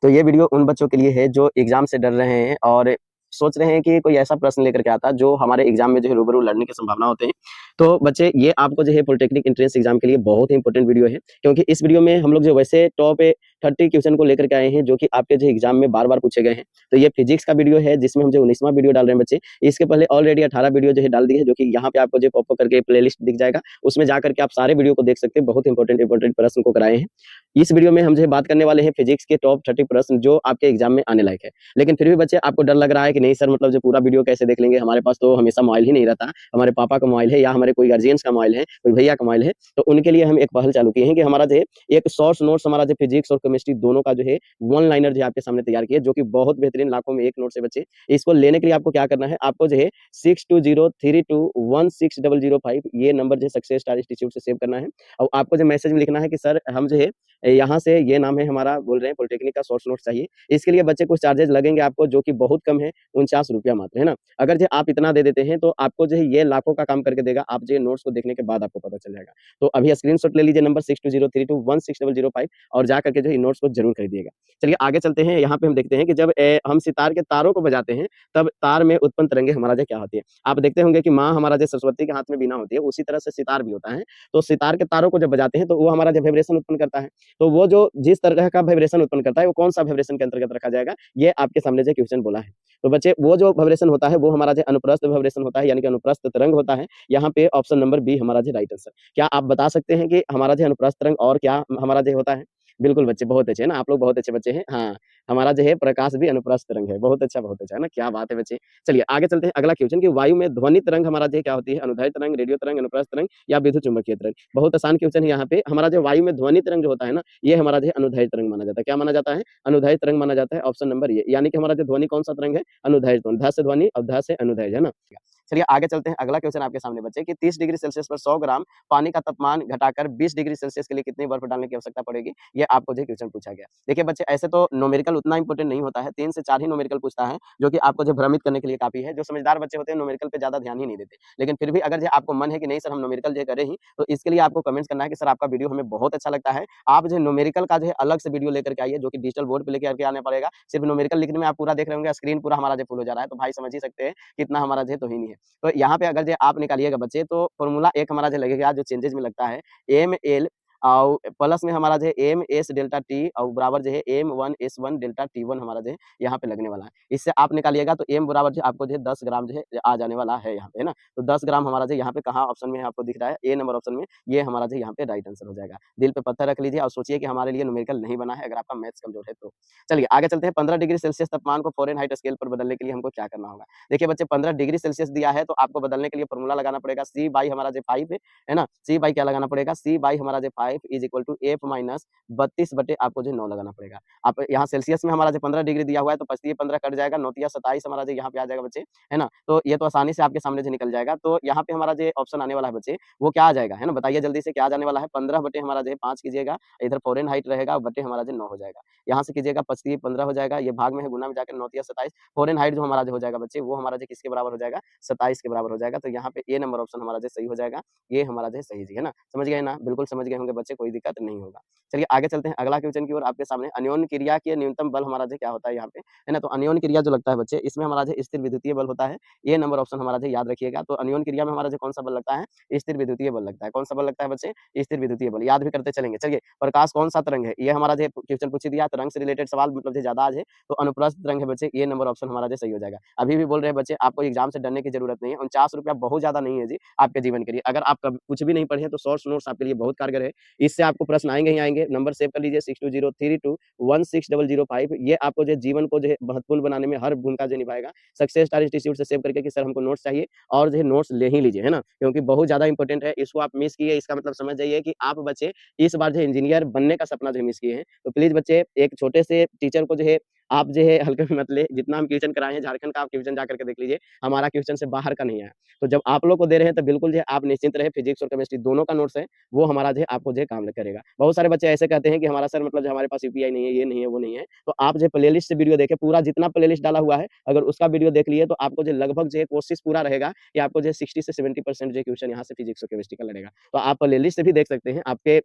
तो ये वीडियो उन बच्चों के लिए है जो एग्जाम से डर रहे हैं और सोच रहे हैं कि कोई ऐसा प्रश्न लेकर के आता जो हमारे एग्जाम में जो है रूबरू लड़ने की संभावना होते हैं। तो बच्चे ये आपको जो है पॉलिटेक्निक एंट्रेंस एग्जाम के लिए बहुत ही इंपॉर्टेंट वीडियो है, क्योंकि इस वीडियो में हम लोग जो वैसे टॉप 30 क्वेश्चन को लेकर के आए हैं जो कि आपके जो एग्जाम में बार-बार पूछे गए हैं। तो ये फिजिक्स का वीडियो है जिसमें हम जो 19वां वीडियो डाल रहे हैं बच्चे। इसके पहले ऑलरेडी 18 वीडियो जो है डाल दिए हैं, जो कि यहाँ पे आपको जो पॉप अप करके प्लेलिस्ट दिख जाएगा। उसमें जाकर के आप सारे वीडियो को देख सकते हैं। बहुत इंपॉर्टेंट प्रश्न को कराए हैं। इस वीडियो में हम जो है बात करने वाले हैं फिजिक्स के टॉप 30 प्रश्न जो आपके एग्जाम में आने लायक है। लेकिन फिर भी बच्चे आपको डर लग रहा है कि नहीं सर, मतलब जो पूरा वीडियो कैसे देख लेंगे, हमारे पास तो हमेशा मोबाइल ही नहीं रहता, हमारे पापा का मोबाइल है या हमारे कोई गार्जियंस का मोबाइल है, कोई भैया का मोबाइल है। तो उनके लिए हम एक पहल चालू किए हैं कि हमारा जो है एक सोर्स नोट्स हमारा जो फिजिक्स और केमिस्ट्री दोनों का जो है वन लाइनर जो है आपके सामने तैयार किया, जो कि बहुत बेहतरीन, लाखों में एक नोट से बच्चे। इसको लेने के लिए आपको क्या करना है, आपको जो है 6203216005 ये नंबर जो है सक्सेस स्टार इंस्टीट्यूट से सेव करना है। और आपको जो मैसेज में लिखना है कि सर हम जो है यहाँ से, ये नाम है हमारा, बोल रहे हैं पॉलिटेक्निक का सोर्स नोट चाहिए। इसके लिए बच्चे कुछ चार्जेस लगेंगे आपको, जो कि बहुत कम है, 49 रुपया मात्र, है ना। अगर जो आप इतना दे देते हैं तो आपको जो है ये लाखों का काम करके देगा। आप जो नोट्स को देखने के बाद आपको पता चल जाएगा। तो अभी स्क्रीनशॉट ले लीजिए नंबर 6203216005 और जा करके जो है नोट्स को जरूर खरीदिएगा। चलिए आगे चलते हैं। यहाँ पे हम देखते हैं कि जब हम सितार के तारों को बजाते हैं तब तार में उत्पन्न तरंगे हमारा जो क्या होती है। आप देखते होंगे कि माँ हमारा जो सरस्वती के हाथ में बीना होती है, उसी तरह से सितार भी होता है। तो सितार के तारों को जब बजाते हैं तो वो हमारा जो वाइब्रेशन उत्पन्न करता है। तो वो जो जिस तरह का वाइब्रेशन उत्पन्न करता है वो कौन सा वाइब्रेशन के अंतर्गत रखा जाएगा, ये आपके सामने जो क्वेश्चन बोला है। तो बच्चे वो जो वाइब्रेशन होता है वो हमारा जो अनुप्रस्थ वाइब्रेशन होता है, यानी कि अनुप्रस्थ तरंग होता है। यहाँ पे ऑप्शन नंबर बी हमारा जो राइट आंसर। क्या आप बता सकते हैं कि हमारा जो अनुप्रस्थ तरंग और क्या हमारा जो होता है? बिल्कुल बच्चे, बहुत अच्छे है ना, आप लोग बहुत अच्छे बच्चे हैं। हाँ, हमारा जो है प्रकाश भी अनुप्रस्थ तरंग है। बहुत अच्छा है ना, क्या बात है बच्चे। चलिए आगे चलते हैं अगला क्वेश्चन कि वायु में ध्वनि तरंग हमारा जो क्या होती है, अनुदैर्घ्य तरंग, रेडियो तरंग, अनुप्रस्थ तरंग या विद्युत चुम्बकीय तरंग। बहुत आसान क्वेश्चन है। यहाँ पे हमारा जो वायु में ध्वनि तरंग जो होता है ना, ये हमारा जो है अनुदैर्घ्य तरंग माना जाता है। क्या माना जाता है? अनुदैर्घ्य तरंग माना जाता है। ऑप्शन नंबर ये, यानी कि हमारा जो ध्वनि कौन सा तरंग है? अनुदैर्घ्य ध्वनि। ध से ध्वनि और ध से अनुदैर्घ्य, है ना। चलिए आगे चलते हैं। अगला क्वेश्चन आपके सामने बच्चे कि 30 डिग्री सेल्सियस पर 100 ग्राम पानी का तापमान घटाकर 20 डिग्री सेल्सियस के लिए कितनी बर्फ डालने की आवश्यकता पड़ेगी, ये आपको जो क्वेश्चन पूछा गया। देखिए बच्चे, ऐसे तो न्यूमेरिकल उतना इंपॉर्टेंट नहीं होता है, 3 से 4 ही न्यूमेरिकल पूछता है, जो कि आपको जो भ्रमित करने के लिए काफी है। जो समझदार बच्चे होते हैं न्यूमेरिकल पे ज्यादा ध्यान ही नहीं देते। लेकिन फिर भी अगर जो आपको मन है कि नहीं सर हम न्यूमेरिकल जो करें ही, तो इसके लिए आपको कमेंट्स करना है कि सर आपका वीडियो हमें बहुत अच्छा लगता है, आप जो न्यूमेरिकल का जो है अलग से वीडियो लेकर के आइए, जो कि डिजिटल बोर्ड पे लेके आके आना पड़ेगा। सिर्फ न्यूमेरिकल लिखने में आप पूरा देख रहे होंगे, स्क्रीन पूरा हमारा जो फुल हो जा रहा है, तो भाई समझ ही सकते हैं कितना हमारा जो तो ही नहीं है। तो यहाँ पे अगर जो आप निकालिएगा बच्चे, तो फॉर्मूला एक हमारा जो लगेगा, जो चेंजेस में लगता है, एम एल और प्लस में हमारा जो है एम एस डेल्टा टी और बराबर जो है M one S one delta T one हमारा जो है यहाँ पे लगने वाला है। इससे आप निकालिएगा तो एम बराबर जो आपको जो है 10 ग्राम जो है आ जाने वाला है यहाँ पे, है ना। तो 10 ग्राम हमारा जो यहाँ पे कहाँ ऑप्शन में आपको दिख रहा है, ए नंबर ऑप्शन में, ये हमारा जो यहाँ पे राइट आंसर हो जाएगा। दिल पे पत्थर रख लीजिए और सोचिए कि हमारे लिए न्यूमेरिकल नहीं बना है, अगर आपका मैथ्स कमजोर है तो। चलिए आगे चलते हैं। 15 डिग्री सेल्सियस तापमान को फ़ारेनहाइट स्केल पर बदलने के लिए हमको क्या करना होगा। देखिए बच्चे, 15 डिग्री सेल्सियस दिया है तो आपको बदलने के लिए फॉर्मूला लगाना पड़ेगा, सी बाई हमारा जो 5 है ना, सी बाई क्या लगाना पड़ेगा, सी बाई हमारा जो 5 is equal to F minus 32 बटे आपको जो 9 लगाना पड़ेगा। आप यहाँ सेल्सियस में हमारा जो 15 डिग्री दिया हुआ है, तो 25 15 कट जाएगा, 9 27 हमारा जो यहाँ पे आ जाएगा बच्चे, है ना। तो ये तो आसानी से आपके सामने जो निकल जाएगा। तो यहाँ पे हमारा जो ऑप्शन आने वाला है बच्चे, वो क्या आ जाएगा, है ना, बताइए जल्दी से क्या आ जाने वाला है। 15 बटे हमारा जो 5 कीजिएगा, इधर फॉरेन हाइट रहेगा, बटे हमारा जो 9 हो जाएगा। यहाँ से कीजिएगा 25 15 हो जाएगा, ये भाग में है, गुना में जाकर 9 27, फॉरेन हाइट जो हमारा जो हो जाएगा बच्चे, वो हमारा जो किसके बराबर हो जाएगा, 27 के बराबर हो जाएगा। तो यहाँ पे ए नंबर ऑप्शन हमारा जो सही हो जाएगा, ये हमारा जो सही जी, है ना। समझ गए ना, बिल्कुल समझ गए होंगे बच्चे, कोई दिक्कत नहीं होगा। चलिए आगे चलते हैं अगला क्वेश्चन की ओर आपके सामने। अन्योन्य क्रिया के न्यूनतम बल हमारा जो क्या होता है यहाँ पे, है ना। तो अन्योन्य क्रिया जो लगता है बच्चे, इसमें हमारा जो स्थिर विद्युतीय बल होता है, ये नंबर ऑप्शन हमारा जो याद रखिएगा। तो अन्योन्य क्रिया में हमारा जो कौन सा बल लगता है, स्थिर विद्युतीय बल लगता है। कौन सा बल लगता है बच्चे, स्थिर विद्युतीय बल, याद भी करते चलेंगे। चलिए, प्रकाश कौन सा तरंग है, ये हमारा जो क्वेश्चन पूछ दिया, तरंग से रिलेटेड सवाल मतलब जो ज्यादा आज है, तो अनुप्रस्थ तरंग है बच्चे, ये नंबर ऑप्शन हमारा जो सही हो जाएगा। अभी भी बोल रहे हैं बच्चे, आपको एग्जाम से डरने की जरूरत नहीं है। 49 रुपया बहुत ज्यादा नहीं है जी आपके जीवन के लिए। अगर आप कुछ भी नहीं पढ़े तो सोर्स नोट्स आपके लिए बहुत कारगर है। इससे आपको प्रश्न आएंगे ही आएंगे। नंबर सेव कर लीजिए 6203216005। ये आपको जो जीवन को जो है महत्वपूर्ण बनाने में हर भूमिका जो निभाएगा। सक्सेस स्टार इंस्टीट्यूट से सेव करके कि सर हमको नोट्स चाहिए, और जो है नोट्स ले ही लीजिए, है ना, क्योंकि बहुत ज्यादा इंपॉर्टेंट है। इसको आप मिस किए, इसका मतलब समझ जाइए कि आप बच्चे इस बार जो इंजीनियर बनने का सपना जो मिस किए हैं। तो प्लीज बच्चे, एक छोटे से टीचर को जो है आप जो है हल्के में मत ले। जितना हम क्वेश्चन कराए हैं झारखंड का, आप क्वेश्चन जा करके देख लीजिए, हमारा क्वेश्चन से बाहर का नहीं आया। तो जब आप लोग को दे रहे हैं तो बिल्कुल जो है आप निश्चिंत रहे, फिजिक्स और केमिस्ट्री दोनों का नोट्स है, वो हमारा जो है आपको जो है काम करेगा। बहुत सारे बच्चे ऐसे कहते हैं कि हमारा सर मतलब जो हमारे पास यूपीआई नहीं है, ये नहीं है, वो नहीं है। तो आप जो प्लेलिस्ट से वीडियो देखें, पूरा जितना प्लेलिस्ट डाला हुआ है, अगर उसका वीडियो देख लिए तो आपको जो लगभग जो है कोशिश पूरा रहेगा कि आपको जो 60 से 70% जो क्वेश्चन यहाँ से फिजिक्स और केमिस्ट्री का लड़ेगा। तो आप प्लेलिस्ट से भी देख सकते हैं। आपके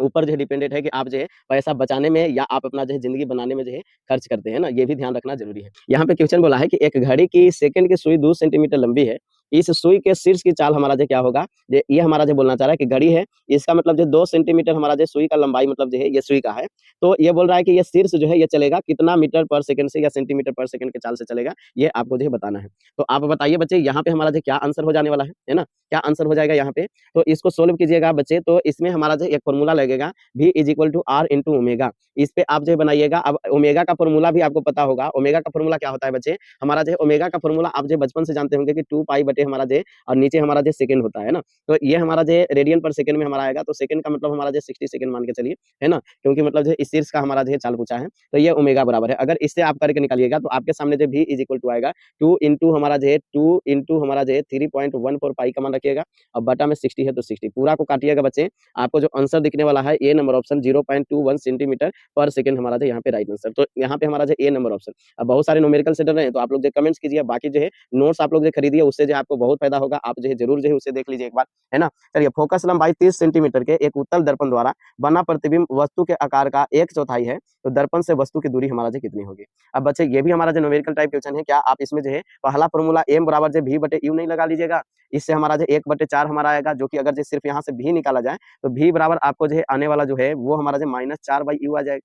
ऊपर जो है डिपेंडेंट है कि आप जो है पैसा बचाने में या आप अपना जो है ज़िंदगी बनाने में जो है खर्च करते हैं ना, ये भी ध्यान रखना ज़रूरी है। यहाँ पे क्वेश्चन बोला है कि एक घड़ी की सेकंड की सुई 2 सेंटीमीटर लंबी है। इस सुई के शीर्ष की चाल हमारा जो क्या होगा? ये हमारा जो बोलना चाह रहा है कि घड़ी है, इसका मतलब जो 2 सेंटीमीटर हमारा जो सुई का लंबाई मतलब जो है ये सुई का है। तो ये बोल रहा है कि ये शीर्ष जो है ये चलेगा कितना मीटर पर सेकंड से या सेंटीमीटर पर सेकंड की चाल से चलेगा, ये आपको जो है बताना है। तो आप बताइए बच्चे यहाँ पे हमारा जो क्या आंसर हो जाने वाला है ना? क्या आंसर हो जाएगा यहाँ पे? तो इसको सोल्व कीजिएगा बच्चे, तो इसमें हमारा जो एक फ़ॉर्मूला लगेगा V is equal to R into omega. इस पे आप जो है बनाइएगा। अब ओमेगा का फ़ॉर्मूला भी आपको पता होगा। ओमेगा का फ़ॉर्मूला क्या होता है बच्चे? हमारा जो है ओमेगा का फ़ॉर्मूला आप जो है बचपन से जानते होंगे कि 2 पाई बटे हमारा जो है और नीचे हमारा जो सेकंड होता है ना? तो ये हमारा जो है रेडियन पर सेकंड में हमारा आएगा, तो सेकंड का मतलब हमारा जो 60 सेकंड मान के चलिए, है ना? क्योंकि मतलब जो है इस शीर्ष का हमारा जो है चाल पूछा है, तो ये ओमेगा बराबर है। अगर इससे आप करके निकालिएगा तो आपके सामने जो V इज़ इक्वल टू आएगा 2 इंटू हमारा जो है 2 इंटू हमारा जो है 3.14 पाई का मान रखिएगा और बटा में 60 है तो 60 पूरा को काटिएगा बच्चे। आपको जो आंसर दिखने वाला है ए नंबर ऑप्शन 0.21 सेंटीमीटर पर सेकंड हमारा जो यहाँ पे राइट आंसर। तो यहाँ पे हमारा जो ए नंबर ऑप्शन। अब बहुत सारे न्यूमेरिकल से डर रहे हैं तो आप लोग जो कमेंट्स कीजिए, बाकी जो है नोट्स आप लोग जो खरीदिए उससे जो है आपको बहुत फायदा होगा। आप जो है जरूर जो है उसे देख लीजिए एक बार, है ना? चलिए, फोकस लंबाई 30 सेंटीमीटर के एक उत्तल दर्पण द्वारा बना प्रतिबिंब वस्तु के आकार का 1/4 है, तो दर्पण से वस्तु की दूरी हमारा जो कितनी होगी? अब बच्चे ये भी हमारा जो न्यूमेरिकल टाइप क्वेश्चन है, क्या आप इसमें जो है पहला फॉर्मूला m बराबर जो v बटे u नहीं लगा लीजिएगा? इससे हमारा जो 1/4 हमारा आएगा, जो कि अगर जो सिर्फ यहाँ से v निकाला जाए तो v बराबर आपको जो है आने वाला जो है वो हमारा जो -4/u आ जाएगा।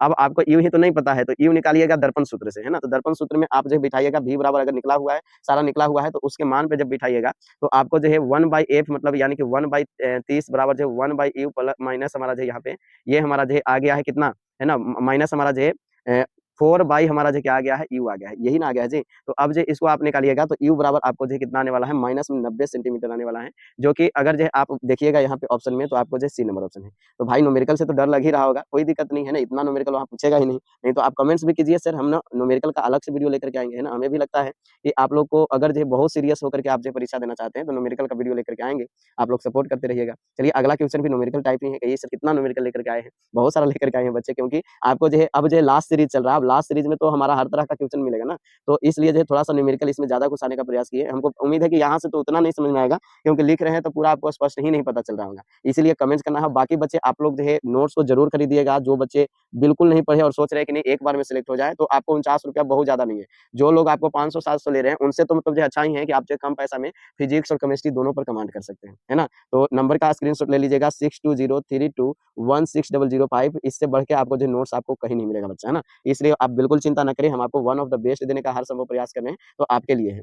अब आपको यू ही तो नहीं पता है, तो यू निकालिएगा दर्पण सूत्र से, है ना? तो दर्पण सूत्र में आप जो बिठाइएगा v बराबर अगर निकला हुआ है, सारा निकला हुआ है, तो उसके मान पे जब बिठाइएगा, तो आपको जो है 1/f मतलब यानी कि 1/30 बराबर जो 1/u प्लस माइनस हमारा जो यहाँ पे ये हमारा जो आ गया है कितना, है ना? माइनस हमारा जो 4/, हमारा जो क्या आ गया है, u आ गया है, यही ना आ गया है जी। तो अब जो इसको आप निकालिएगा तो u बराबर आपको जो कितना आने वाला है, -90 सेंटीमीटर आने वाला है, जो कि अगर जो आप देखिएगा यहाँ पे ऑप्शन में, तो आपको जो सी नंबर ऑप्शन है। तो भाई न्यूमेरिकल से तो डर लग ही रहा होगा, कोई दिक्कत नहीं है ना, इतना न्यूमेरिकल वहाँ पूछेगा ही नहीं। नहीं तो आप कमेंट्स भी कीजिए, सर हम ना न्यूमेरिकल का अलग से वीडियो लेकर के आएँगे, है ना? हमें भी लगता है कि आप लोग को अगर जो बहुत सीरियस होकर के आप जो परीक्षा देना चाहते हैं, तो न्यूमेरिकल का वीडियो लेकर के आएँगे, आप लोग सपोर्ट करते रहिएगा। चलिए, अगला क्वेश्चन भी न्यूमेरिकल टाइप ही है, कहिए सर कितना न्यूमेरिकल लेकर के आए हैं? बहुत सारा लेकर के आए हैं बच्चे, क्योंकि आपको जो है अब जो है लास्ट सीरीज़ चल रहा है, अब लास्ट सीरीज़ में तो हमारा हर तरह का क्वेश्चन मिलेगा ना, तो इसलिए जो है थोड़ा-सा न्यूमेरिकल इसमें ज़्यादा घुसाने का प्रयास किए। हमको उम्मीद है कि यहाँ से तो उतना नहीं समझ में आएगा, क्योंकि लिख रहे हैं तो पूरा आपको स्पष्ट ही नहीं पता चल रहा होगा। इसीलिए कमेंट्स करना है। बाकी बच्चे आप लोग जो है नोट्स को ज़रूर खरीदिएगा, जो बच्चे बिल्कुल नहीं पढ़े और सोच रहे हैं कि नहीं एक बार में सिलेक्ट हो जाए, तो आपको ₹49 बहुत ज़्यादा नहीं है। जो लोग आपको 500-700 ले रहे हैं, उनसे तो मतलब जो अच्छा ही है कि आप जो कम पैसा में फिजिक्स और केमिस्ट्री दोनों पर कमांड कर सकते हैं, है ना? तो नंबर का स्क्रीनशॉट ले लीजिएगा 6203216005, इससे बढ़ के आपको जो नोट्स आपको कहीं नहीं मिलेगा बच्चा, है ना? इसलिए आप बिल्कुल चिंता ना करें, हम आपको वन ऑफ द बेस्ट देने का हर संभव प्रयास कर रहे हैं, तो आपके लिए है।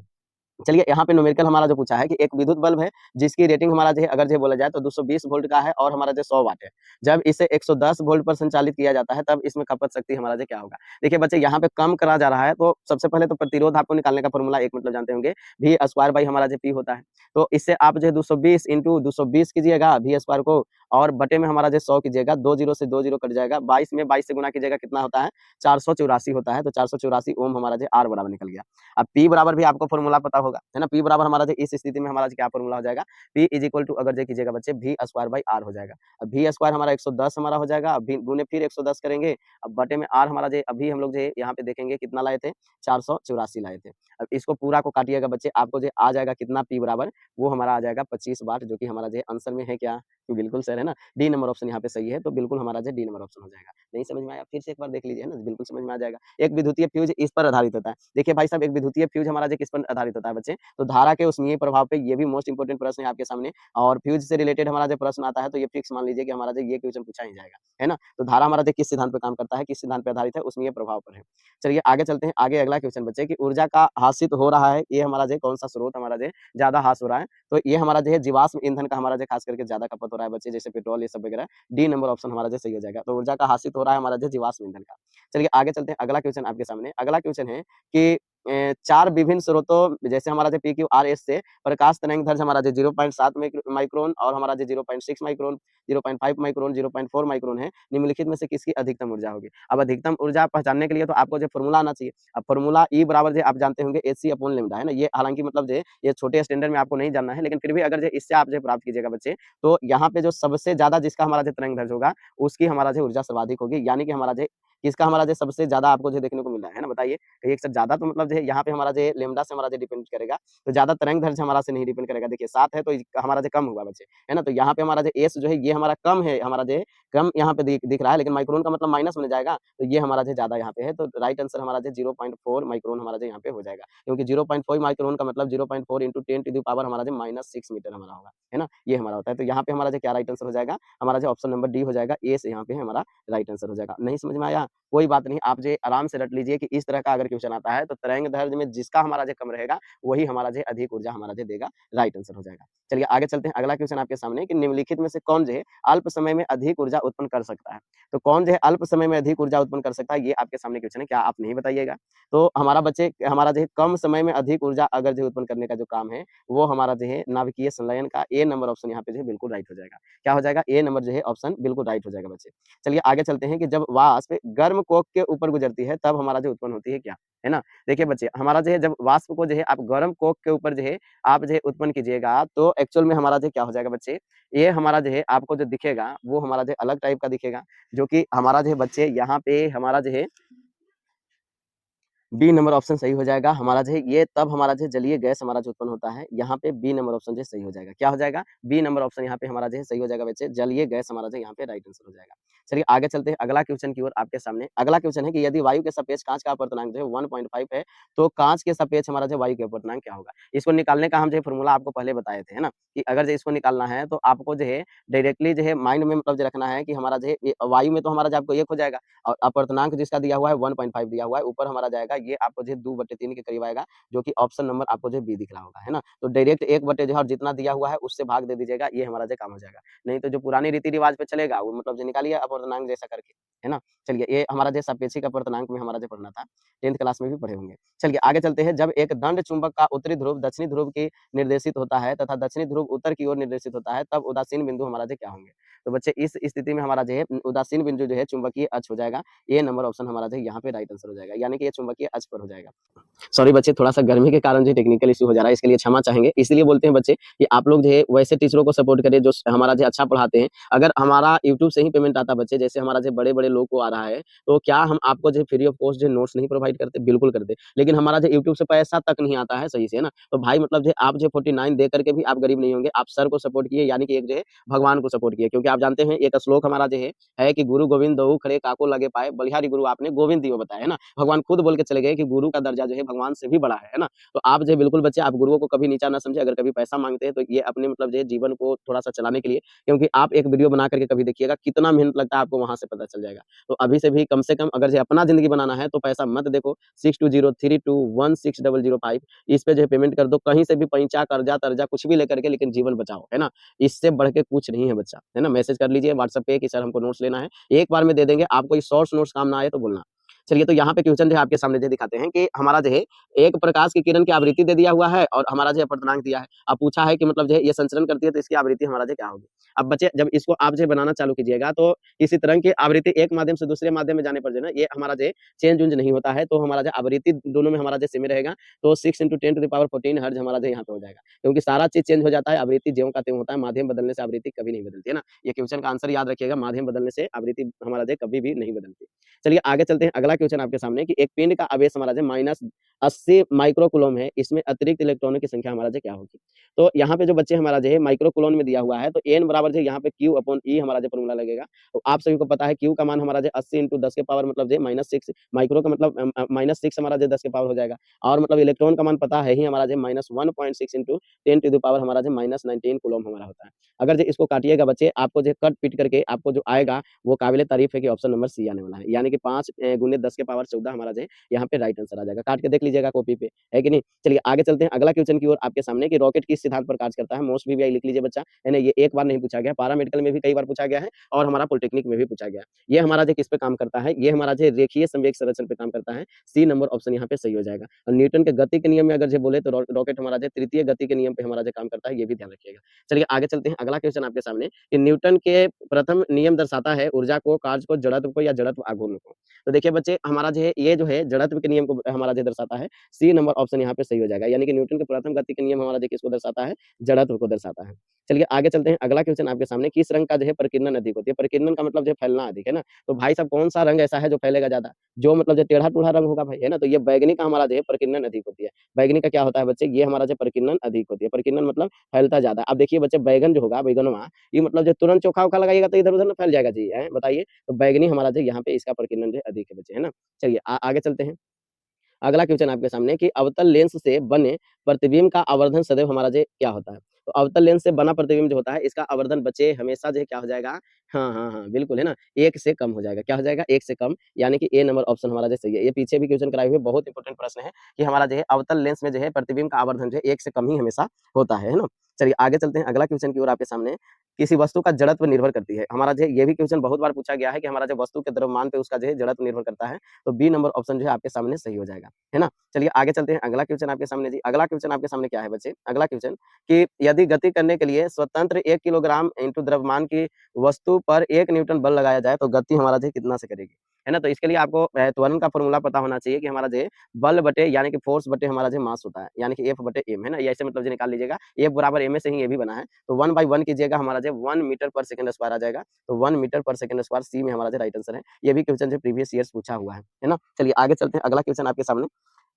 चलिए, यहाँ पे न्यूमेरिकल हमारा जो पूछा है कि एक विद्युत बल्ब है जिसकी रेटिंग हमारा जो है अगर जो बोला जाए तो 220 वोल्ट का है और हमारा जो 100 वाट है। जब इसे 110 वोल्ट पर संचालित किया जाता है तब इसमें खपत शक्ति हमारा जो क्या होगा? देखिए बच्चे, यहाँ पे कम करा जा रहा है, तो सबसे पहले तो प्रतिरोध आपको निकालने का फॉर्मूला एक मतलब जानते होंगे, V स्क्वायर बाई हमारा जो P होता है। तो इससे आप जो है 220 इंटू 220 कीजिएगा V स्क्वायर को, और बटे में हमारा जो 100 कीजिएगा, 2 जीरो से 2 जीरो कट जाएगा, 22 में 22 से गुणा कीजिएगा, कितना होता है? 484 होता है, तो 484 ओम हमारा जो R बराबर निकल गया। अब P बराबर भी आपको फॉर्मूला पता होगा, है ना? P बराबर हमारा जो इस स्थिति में हमारा जो क्या फॉर्मूला हो जाएगा? P इज़ इक्वल टू अगर जो कीजिएगा बच्चे V स्क्वायर बाई R हो जाएगा। अब V स्क्वायर हमारा 110 हमारा हो जाएगा, अब गुने फिर 110 करेंगे, अब बटे में R हमारा जो अभी हम लोग जो यहाँ पे देखेंगे कितना लाए थे? 484 लाए थे। अब इसको पूरा को काटिएगा बच्चे, आपको जो आ जाएगा कितना P बराबर? वो हमारा आ जाएगा 25 वाट, जो कि हमारा जो आंसर में है क्या? बिल्कुल सर, है ना? डी नंबर ऑप्शन यहाँ पे सही है, तो बिल्कुल हमारा जो डी नंबर ऑप्शन हो जाएगा। नहीं समझ में आया? फिर से एक बार देख लीजिए, है ना? बिल्कुल समझ में आ जाएगा। एक विद्युतीय फ्यूज इस पर आधारित होता है। देखिए भाई साहब, एक विद्युतीय फ्यूज हमारा जो किस पर आधारित होता है बच्चे? तो धारा के ऊष्मीय प्रभाव पे, ये भी मोस्ट इंपोर्टेंट प्रश्न है आपके सामने, और फ्यूज से रिलेटेड हमारा जो प्रश्न आता है तो ये फिक्स मान लीजिए कि हमारा जो ये क्वेश्चन पूछा ही जाएगा, है ना? तो धारा हमारा जो किस सिद्धांत पे काम करता है, किस सिद्धांत पे आधारित है? ऊष्मीय प्रभाव पर है। चलिए आगे चलते हैं, आगे अगला क्वेश्चन बच्चे कि ऊर्जा का हासिल हो रहा है, ये हमारा जो कौन सा स्रोत हमारा जो ज़्यादा हास हो रहा है? तो ये हमारा जो है जीवाश्म ईंधन का हमारा जो खास करके ज़्यादा खपत हो रहा है बच्चे, जैसे पेट्रोल ये सब वगैरह। डी नंबर ऑप्शन हमारा जो सही हो जाएगा। तो ऊर्जा का हासिल हो रहा है हमारा जो जीवाश्म ईंधन का। चलिए आगे चलते हैं, अगला क्वेश्चन आपके सामने। अगला क्वेश्चन है कि 4 विभिन्न स्रोतों जैसे हमारा जो PQRS से प्रकाश तरंग दैर्ध्य हमारा जो 0.7 माइक्रोन और हमारा जो 0.6 माइक्रोन, 0.5 माइक्रोन, 0.4 माइक्रोन है, निम्नलिखित में से किसकी अधिकतम ऊर्जा होगी? अब अधिकतम ऊर्जा पहचानने के लिए तो आपको जो फॉर्मूला आना चाहिए। अब फॉर्मूला E बराबर जो आप जानते होंगे Hc अपॉन लैम्ब्डा, है ना? ये हालाँकि मतलब जो ये छोटे स्टैंडर्ड में आपको नहीं जानना है, लेकिन फिर भी अगर जो इससे आप जो प्राप्त कीजिएगा बच्चे, तो यहाँ पे जो सबसे ज़्यादा जिसका हमारा जो तरंग दैर्ध्य होगा, उसकी हमारा जो ऊर्जा सर्वाधिक होगी, यानी कि हमारा जो किसका हमारा जो सबसे ज़्यादा आपको जो देखने को मिल रहा है ना? बताइए। एक से ज़्यादा तो मतलब जो है यहाँ पे हमारा जो है लैम्ब्डा से हमारा जो डिपेंड करेगा, तो ज़्यादा तरंग दैर्ध्य हमारा से नहीं डिपेंड करेगा। देखिए 7 है तो हमारा जो कम हुआ बच्चे, है ना? तो यहाँ पे हमारा जो एस जो है ये हमारा कम है, हमारा जो है कम यहाँ पे दिख रहा है, लेकिन माइक्रोन का मतलब माइनस में जाएगा, तो ये हमारा जो ज़्यादा यहाँ पे है, तो राइट आंसर हमारा जो 0.4 माइक्रोन हमारा जो यहाँ पे हो जाएगा। क्योंकि 0.4 माइक्रोन का मतलब 0.4 इंटू 10 टू द पावर हमारा जो -6 मीटर हमारा होगा, है ना? ये हमारा होता है। तो यहाँ पे हमारा जो क्या राइट आंसर हो जाएगा? हमारा जो ऑप्शन नंबर डी हो जाएगा, ए से यहाँ पे हमारा राइट आंसर हो जाएगा। नहीं समझ में आया? कोई बात नहीं, आप जो आराम से रट लीजिए कि इस तरह का अगर क्वेश्चन आता है, तो तरंग दैर्ध्य में जिसका हमारा जो कम रहेगा, वही हमारा जो अधिक ऊर्जा हमारा जो देगा, राइट आंसर हो जाएगा। चलिए आगे चलते हैं, अगला क्वेश्चन आपके सामने कि निम्नलिखित में से कौन जो है अल्प समय में अधिक ऊर्जा उत्पन्न कर सकता है? तो कौन जो है अल्प समय में अधिक ऊर्जा उत्पन्न कर सकता है, ये आपके सामने क्वेश्चन है, क्या आप नहीं बताइएगा? तो हमारा बच्चे हमारा जो है कम समय में अधिक ऊर्जा अगर जो उत्पन्न करने का जो काम है, वो हमारा जो है नाभिकीय संलयन का ए नंबर ऑप्शन यहाँ पे जो है बिल्कुल राइट हो जाएगा। क्या हो जाएगा? ए नंबर जो है ऑप्शन बिल्कुल राइट हो जाएगा बच्चे। चलिए आगे चलते हैं कि जब वाष्प गर्म कोक के ऊपर गुजरती है, तब हमारा जो उत्पन्न होती है क्या? है ना? देखिए बच्चे, हमारा जो है जब वाष्प को जो है आप गर्म कोक के ऊपर जो है आप जो है उत्पन्न कीजिएगा, तो एक्चुअल में हमारा जो क्या हो जाएगा बच्चे, ये हमारा जो है आपको जो दिखेगा, वो हमारा जो अलग टाइप का दिखेगा, जो कि हमारा जो है बच्चे यहाँ पे हमारा जो है बी नंबर ऑप्शन सही हो जाएगा। हमारा जो है ये तब हमारा जो है जलीय गैस हमारा जो उत्पन्न होता है, यहाँ पे बी नंबर ऑप्शन जो है सही हो जाएगा। क्या हो जाएगा? बी नंबर ऑप्शन यहाँ पे हमारा जो है सही हो जाएगा बच्चे, जलीय गैस हमारा जो है यहाँ पे राइट आंसर हो जाएगा। चलिए आगे चलते हैं अगला क्वेश्चन की ओर आपके सामने। अगला क्वेश्चन है कि यदि वायु के सापेक्ष काँच का अपवर्तनांक जो है 1.5 है, तो काँच के सापेक्ष हमारा जो वायु के अपवर्तनांक क्या होगा? इसको निकालने का हम जो है फॉर्मूला आपको पहले बताए थे, है ना? कि अगर जो इसको निकालना है, तो आपको जो है डायरेक्टली जो है माइंड में मतलब जो रखना है कि हमारा जो है ये वायु में तो हमारा जो आपको 1 हो जाएगा, और अपवर्तनांक जिसका दिया हुआ है 1.5 दिया हुआ है, ऊपर हमारा जाएगा ये आपको जो है 2/3 के करीब आएगा, जो कि ऑप्शन नंबर आपको जो है बी दिख रहा होगा, है ना? तो डायरेक्ट 1 बटे जो है जितना दिया हुआ है उससे भाग दे दीजिएगा, ये हमारा जो काम हो जाएगा। नहीं तो जो पुरानी रीति-रिवाज पे चलेगा, वो मतलब जो निकालिए अपवर्तनांक जैसा करके, है ना? चलिए ये हमारा जो सापेक्षिक अपवर्तनांक में हमारा जो पढ़ना था, 10th क्लास में भी पढ़े होंगे। चलिए आगे चलते हैं, जब एक दंड चुंबक का उत्तरी ध्रुव दक्षिणी ध्रुव की निर्देशित होता है तथा दक्षिणी ध्रुव उत्तर की ओर निर्देशित होता है, तब उदासीन बिंदु हमारा जो क्या होंगे? तो बच्चे इस स्थिति में हमारा जो है उदासीन बिंदु जो है चुंबकीय अक्ष हो जाएगा, ए नंबर ऑप्शन हमारा जो है यहाँ पे राइट आंसर हो जाएगा, यानी कि ये चुंबकीय अक्ष पर हो जाएगा। सॉरी बच्चे, थोड़ा-सा गर्मी के कारण जो टेक्निकल इश्यू हो जा रहा है, इसके लिए क्षमा चाहेंगे। इसलिए बोलते हैं बच्चे कि आप लोग जो है वैसे टीचरों को सपोर्ट करिए जो हमारा जो अच्छा पढ़ाते हैं। अगर हमारा यूट्यूब से ही पेमेंट आता बच्चे, जैसे हमारा जो बड़े-बड़े लोग को आ रहा है, तो क्या हम आपको जो फ्री ऑफ कॉस्ट जो नोट्स नहीं प्रोवाइड करते? बिल्कुल करते। लेकिन हमारा जो यूट्यूब से पैसा तक नहीं आता है सही से, है ना? तो भाई मतलब जो आप जो 49 दे करके भी आप गरीब नहीं होंगे। आप सर को सपोर्ट किए, यानी कि एक जो है भगवान को सपोर्ट किए, क्योंकि आप जानते हैं एक श्लोक हमारा जो है कि गुरु गोविंद दऊ खड़े काको लगे पाए, बलिहारी गुरु आपने गोविंद दियो बताया, है ना? भगवान खुद बोल के चले गए कि गुरु का दर्जा जो है भगवान से भी बड़ा है ना? तो आप जो है बिल्कुल बच्चे, आप गुरुओं को कभी नीचा ना समझे। अगर कभी पैसा माँगते हैं, तो ये अपने मतलब जो है जीवन को थोड़ा-सा चलाने के लिए, क्योंकि आप एक वीडियो बना करके कभी देखिएगा, कितना मेहनत लगता है आपको, वहाँ से पता चल जाएगा। तो अभी से कम अगर जो अपना ज़िंदगी बनाना है, तो पैसा मत देखो, 6203216005 इस पे जो है पेमेंट कर दो। कहीं से भी पैंचा, कर्जा-तर्जा कुछ भी लेकर के, लेकिन जीवन बचाओ, है ना? इससे बढ़ के कुछ नहीं है बच्चा, है ना? मैसेज कर लीजिए व्हाट्सएप पे कि सर हमको नोट्स लेना है। एक बार में दे देंगे, आपको ये शॉर्ट्स नोट्स काम ना आए तो बोलना। चलिए, तो यहाँ पे क्वेश्चन जो है आपके सामने जो दिखाते हैं कि हमारा जो है एक प्रकाश की किरण की आवृत्ति दे दिया हुआ है, और हमारा जो है अपवर्तनांक दिया है। अब पूछा है कि मतलब जो है ये संचरण करती है, तो इसकी आवृत्ति हमारा जो क्या होगी? अब बच्चे जब इसको आप जो है बनाना चालू कीजिएगा, तो किसी तरंग की आवृत्ति एक माध्यम से दूसरे माध्यम में जाने पर जो है ना, ये हमारा जो है चेंज-वेंज नहीं होता है, तो हमारा जो आवृत्ति दोनों में हमारा जो सेम ही रहेगा। तो 6 × 10⁻14 हर्ट्ज हमारा जो यहाँ पे हो जाएगा। क्योंकि सारा चीज़ चेंज हो जाता है, आवृत्ति ज्यों का त्यों होता है, माध्यम बदलने से आवृत्ति कभी नहीं बदलती, है ना? ये क्वेश्चन का आंसर याद रखिएगा, माध्यम बदलने से आवृत्ति हमारा जो है कभी भी नहीं बदलती। चलिए आगे चलते हैं, अगला क्वेश्चन आपके सामने कि एक पिंड का आवेश हमारा जो -80 माइक्रो कूलम्ब है, इसमें अतिरिक्त इलेक्ट्रॉनों की संख्या हमारा जो क्या होगी? तो यहाँ पे जो बच्चे हमारा जो है माइक्रो कूलम्ब में दिया हुआ है, तो n बराबर जो यहाँ पे Q/E हमारा जो फॉर्मूला लगेगा। तो आप सभी को पता है Q का मान हमारा जो 80 × 10 के पावर मतलब जो -6 माइक्रो का मतलब -6 हमारा जो 10 के पावर हो जाएगा, और मतलब इलेक्ट्रॉन का मान पता है ही हमारा जो -1.6 × 10 टू द पावर हमारा जो -19 कूलम्ब हमारा होता है। अगर जो इसको काटिएगा बच्चे, आपको जो कट-पीट करके आपको जो आएगा, वो काबिले तारीफ है कि ऑप्शन नंबर सी आने वाला है, यानी कि 5 × 10 के पावर 14 हमारा जो है यहाँ पे राइट आंसर आ जाएगा। काट के देख लीजिएगा कॉपी पे, है कि नहीं? चलिए आगे चलते हैं अगला क्वेश्चन की ओर आपके सामने कि रॉकेट किस सिद्धांत पर कार्य करता है? मोस्ट वीवीआई लिख लीजिए बच्चा, है ना? ये एक बार नहीं पूछा गया, पारा-मेडिकल में भी कई बार पूछा गया है, और हमारा पॉलिटेक्निक में भी पूछा गया है। ये हमारा जो किस पे काम करता है? ये हमारा जो रेखीय संवेग संरक्षण पे काम करता है। सी नंबर ऑप्शन यहाँ पे सही हो जाएगा। और न्यूटन के गति के नियम में अगर जो बोले, तो रॉकेट हमारा जो तृतीय गति के नियम पे हमारा जो काम करता है, ये भी ध्यान रखिएगा। चलिए आगे चलते हैं, अगला क्वेश्चन आपके सामने कि न्यूटन के प्रथम नियम दर्शाता है ऊर्जा को, कार्य को, जड़त्व को या जड़त्व आघूर्ण को। तो देखिए बच्चे, बच्चे हमारा जो है ये जो है जड़त्व के नियम को हमारा जो दर्शाता है, सी नंबर ऑप्शन यहाँ पे सही हो जाएगा। यानी कि न्यूटन के प्रथम गति के नियम हमारा जो किसको दर्शाता है? जड़त्व को दर्शाता है। चलिए आगे चलते हैं, अगला क्वेश्चन आपके सामने, किस रंग का जो है प्रकीर्णन अधिक होती है? प्रकीर्णन का मतलब जो है फैलना अधिक, है ना? तो भाई साहब कौन-सा रंग ऐसा है जो फैलेगा ज़्यादा? जो मतलब जो टेढ़ा-टूढ़ा रंग होगा भाई, है ना? तो ये बैंगनी का हमारा जो है प्रकीर्णन अधिक होती है। बैंगनी का क्या होता है बच्चे? ये हमारा जो प्रकीर्णन अधिक होती है। प्रकीर्णन मतलब फैलता ज़्यादा। अब देखिए बच्चे बैंगन जो होगा, बैंगनवा, ये मतलब जो तुरंत चोखा-वोखा लगाइएगा तो इधर-उधर ना फैल जाएगा जी, हैं? बताइए। तो बैंगनी हमारा जो यहाँ पे इसका प्रकीर्णन जो है अधिक है बच्चे, है ना? चलिए आगे चलते हैं। अगला क्वेश्चन आपके सामने कि अवतल लेंस से बने प्रतिबिंब का आवर्धन सदैव हमारा जो क्या होता है? तो अवतल लेंस से बना प्रतिबिंब जो होता है, इसका आवर्धन बच्चे हमेशा जो है क्या हो जाएगा? हाँ, हाँ, हाँ, बिल्कुल, है ना? 1 से कम हो जाएगा। क्या हो जाएगा? 1 से कम, यानी कि ए नंबर ऑप्शन हमारा जो सही है। ये पीछे भी क्वेश्चन कराए हुए बहुत इंपोर्टेंट प्रश्न है कि हमारा जो है अवतल लेंस में जो है प्रतिबिंब का आवर्धन जो है 1 से कम ही हमेशा होता है ना? चलिए आगे चलते हैं अगला क्वेश्चन की ओर आपके सामने। किसी वस्तु का जड़त्व निर्भर करती है। हमारा जो है ये भी क्वेश्चन बहुत बार पूछा गया है कि हमारा जो वस्तु के द्रव्यमान पे उसका जो है जड़त्व निर्भर करता है। तो बी नंबर ऑप्शन जो है आपके सामने सही हो जाएगा, है ना? चलिए आगे चलते हैं, अगला क्वेश्चन आपके सामने जी। अगला क्वेश्चन आपके सामने क्या है बच्चे? अगला क्वेश्चन कि यदि गति करने के लिए स्वतंत्र 1 किलोग्राम इंटू द्रव्यमान की वस्तु पर 1 न्यूटन बल लगाया जाए तो गति हमारा जो है कितना से करेगी? है ना? तो इसके लिए आपको त्वरण का फ़ॉर्मूला पता होना चाहिए कि हमारा जो है बल बटे यानी कि फ़ोर्स बटे हमारा जो मास होता है, यानी कि F बटे m, है ना? ये ऐसे मतलब जो निकाल लीजिएगा। F बराबर ma से ही ये भी बना है। तो 1/1 कीजिएगा, हमारा जो 1 मीटर पर सेकंड स्क्वायर आ जाएगा। तो 1 मीटर पर सेकंड स्क्वायर सी में हमारा जो राइट आंसर है। ये भी क्वेश्चन जो प्रीवियस ईयर्स पूछा हुआ है ना? चलिए आगे चलते हैं, अगला क्वेश्चन आपके सामने।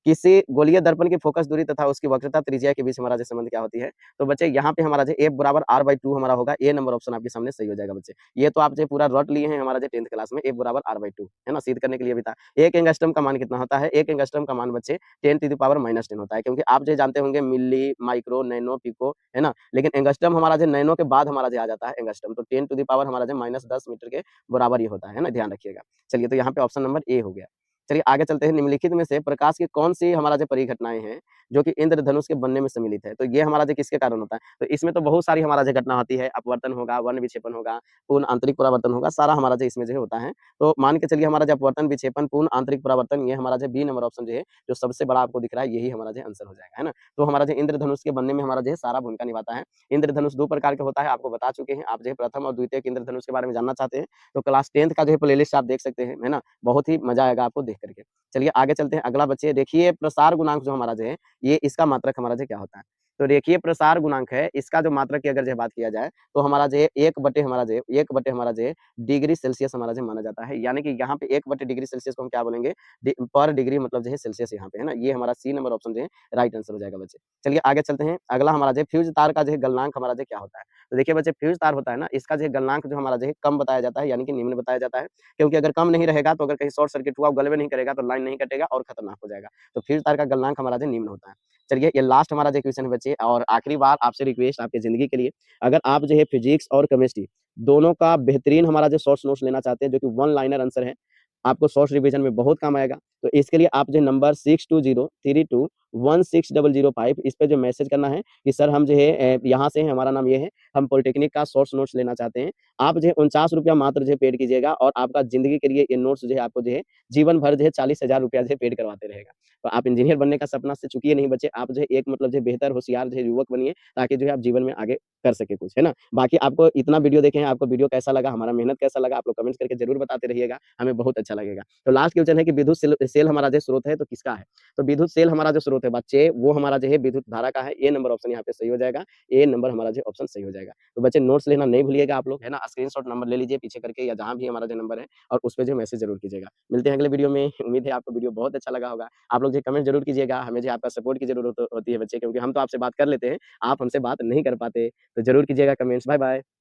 किसी गोलीय दर्पण की फोकस दूरी तथा उसकी वक्रता त्रिज्या के बीच हमारा जो संबंध क्या होती है? तो बच्चे यहाँ पे हमारा जो F बराबर R/2 हमारा होगा। ए नंबर ऑप्शन आपके सामने सही हो जाएगा बच्चे। ये तो आप जो पूरा रट लिए हैं हमारा जो 10th क्लास में, F बराबर R/2, है ना? सिद्ध करने के लिए भी था। 1 एंगस्ट्रम का मान कितना होता है? 1 एंगस्ट्रम का मान बच्चे 10⁻⁻10 होता है, क्योंकि आप जो जानते होंगे मिली, माइक्रो, नैनो, पिको, है ना? लेकिन एंगस्ट्रम हमारा जो नैनो के बाद हमारा जो आ जाता है एंगस्ट्रम, तो 10 टू द पावर हमारा जो -10 मीटर के बराबर ही होता है ना? ध्यान रखिएगा। चलिए तो यहाँ पे ऑप्शन नंबर ए हो गया। चलिए आगे चलते हैं, निम्नलिखित में से प्रकाश की कौन-सी हमारा जो परिघटनाएँ हैं, जो कि इंद्रधनुष के बनने में सम्मिलित है? तो ये हमारा जो किसके कारण होता है? तो इसमें तो बहुत सारी हमारा जो घटना होती है, अपवर्तन होगा, वर्ण विक्षेपण होगा, पूर्ण आंतरिक परावर्तन होगा, सारा हमारा जो इसमें जो है होता है। तो मान के चलिए हमारा जो अपवर्तन, विक्षेपण, पूर्ण आंतरिक परावर्तन, ये हमारा जो बी नंबर ऑप्शन जो है, जो सबसे बड़ा आपको दिख रहा है, यही हमारा जो आंसर हो जाएगा, है ना? तो हमारा जो इंद्रधनुष के बनने में हमारा जो है सारा भूमिका निभाता है। इंद्रधनुष 2 प्रकार के होता है, आपको बता चुके हैं। आप जो है प्रथम और द्वितीय इंद्रधनुष के बारे में जानना चाहते हैं, तो क्लास 10th का जो है प्लेलिस्ट आप देख सकते हैं, है ना? बहुत ही मज़ा आएगा आपको देख कर के। चलिए आगे चलते हैं, अगला बच्चे देखिए प्रसार गुणांक जो हमारा जो है, ये इसका मात्रक हमारा जो क्या होता है? तो देखिए प्रसार गुणांक है, इसका जो मात्रक की अगर जो है बात किया जाए, तो हमारा जो है 1/1 डिग्री सेल्सियस हमारा जो माना जाता है। यानी कि यहाँ पे 1 डिग्री सेल्सियस को हम क्या बोलेंगे? पर डिग्री मतलब जो है सेल्सियस यहाँ पे, है ना? ये हमारा सी नंबर ऑप्शन जो है राइट आंसर हो जाएगा बच्चे। चलिए आगे चलते हैं, अगला हमारा जो है फ्यूज़ तार का जो है गलनांक हमारा जो क्या होता है? तो देखिए बच्चे फ्यूज़ तार होता है ना, इसका जो है गलनांक जो हमारा जो है कम बताया जाता है, यानी कि निम्न बताया जाता है। क्योंकि अगर कम नहीं रहेगा तो अगर कहीं शॉर्ट सर्किट हुआ, वो गलबे नहीं करेगा, तो लाइन नहीं कटेगा और खतरनाक हो जाएगा। तो फ्यूज़ तार का गलनांक हमारा जो निम्न होता है। चलिए ये लास्ट हमारा जो क्वेश्चन है बच्चे, और आखिरी बार आपसे रिक्वेस्ट आपकी ज़िंदगी के लिए, अगर आप जो है फिजिक्स और केमिस्ट्री दोनों का बेहतरीन हमारा जो शॉर्ट्स नोट्स लेना चाहते हैं, जो कि वन लाइनर आंसर है, आपको शॉर्ट्स रिवीजन में बहुत काम आएगा। तो इसके लिए आप जो नंबर 6203216005 इस पे जो मैसेज करना है कि सर हम जो है यहाँ से हैं, हमारा नाम ये है, हम पॉलिटेक्निक का शॉर्ट्स नोट्स लेना चाहते हैं। आप जो है ₹49 मात्र जो है पेड कीजिएगा, और आपका ज़िंदगी के लिए ये नोट्स जो है आपको जो है जीवन भर जो है ₹40,000 जो है पेड करवाते रहेगा। तो आप इंजीनियर बनने का सपना से चूकिए नहीं बच्चे, आप जो है एक मतलब जो है बेहतर होशियार जो है युवक बनिए, ताकि जो है आप जीवन में आगे कर सके कुछ, है ना? बाकी आपको इतना वीडियो देखे हैं, आपको वीडियो कैसा लगा, हमारा मेहनत कैसा लगा, आप लोग कमेंट्स करके ज़रूर बताते रहिएगा, हमें बहुत अच्छा लगेगा। तो लास्ट क्वेश्चन है कि विद्युत सेल हमारा जो स्रोत है तो किसका है? तो विद्युत सेल हमारा जो स्रोत है बच्चे, वो हमारा जो है विद्युत धारा का है। ए नंबर ऑप्शन यहाँ पे सही हो जाएगा। ए नंबर हमारा जो ऑप्शन सही हो जाएगा। तो बच्चे नोट्स लेना नहीं भूलिएगा आप लोग, है ना? स्क्रीनशॉट नंबर ले लीजिए पीछे करके, या जहाँ भी हमारा जो नंबर है, और उस पे जो मैसेज ज़रूर कीजिएगा। मिलते हैं अगले वीडियो में। उम्मीद है आपको वीडियो बहुत अच्छा लगा होगा। आप लोग जो कमेंट ज़रूर कीजिएगा, हमें जो आपका सपोर्ट की ज़रूरत होती है बच्चे, क्योंकि हम तो आपसे बात कर लेते हैं, आप हमसे बात नहीं कर पाते। तो ज़रूर कीजिएगा कमेंट्स। Bye bye.